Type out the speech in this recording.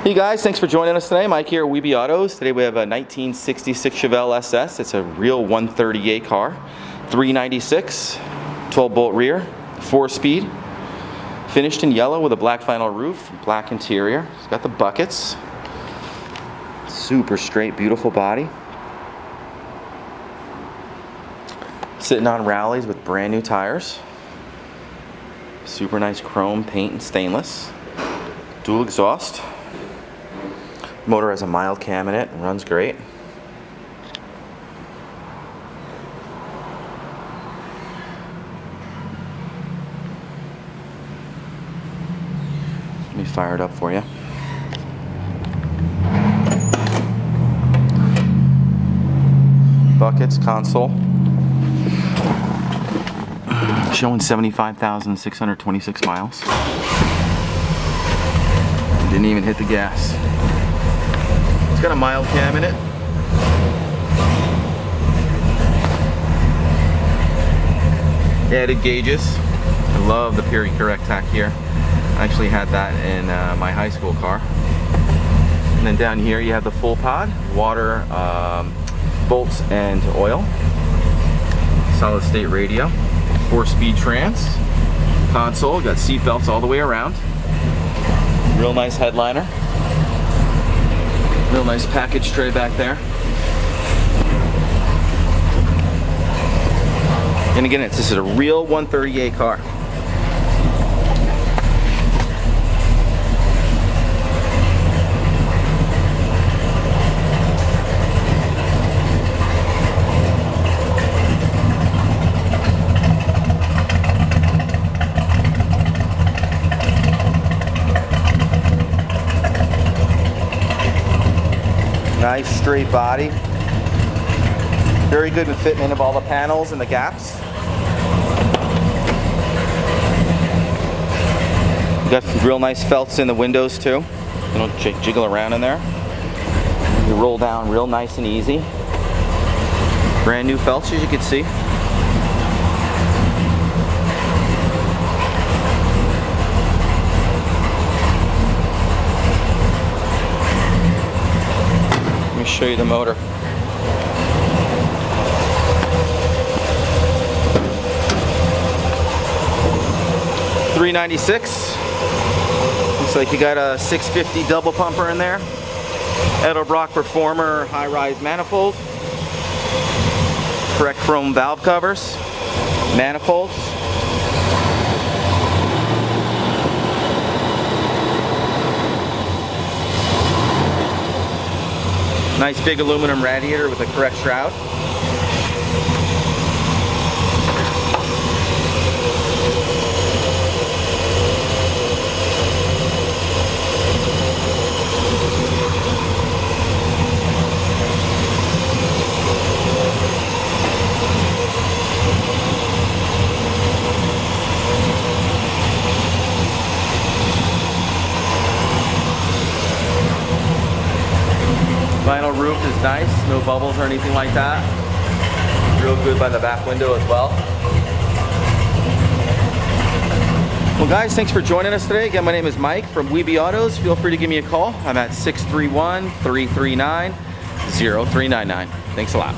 Hey guys, thanks for joining us today. Mike here at WeBe Autos. Today we have a 1966 Chevelle SS. It's a real 138 car. 396, 12-bolt rear, 4-speed. Finished in yellow with a black vinyl roof, black interior. It's got the buckets. Super straight, beautiful body. Sitting on Rallyes with brand new tires. Super nice chrome paint and stainless. Dual exhaust. Motor has a mild cam in it and runs great. Let me fire it up for you. Buckets, console. Showing 75,626 miles. Didn't even hit the gas. It's got a mild cam in it. Added gauges. I love the period correct tack here. I actually had that in my high school car. And then down here you have the full pod, water, bolts and oil. Solid state radio. 4-speed trans. Console, got seat belts all the way around. Real nice headliner. Real nice package tray back there. And again, this is a real 138 car. Nice straight body. Very good with fitment of all the panels and the gaps. Got real nice felts in the windows too. You don't jiggle around in there. You roll down real nice and easy. Brand new felts, as you can see. Let me show you the motor. $396. Looks like you got a 650 double pumper in there. Edelbrock Performer high-rise manifold. Correct chrome valve covers. Manifolds. Nice big aluminum radiator with a correct shroud. Vinyl roof is nice, no bubbles or anything like that. Real good by the back window as well. Well guys, thanks for joining us today. Again, my name is Mike from WeBe Autos. Feel free to give me a call. I'm at 631-339-0399. Thanks a lot.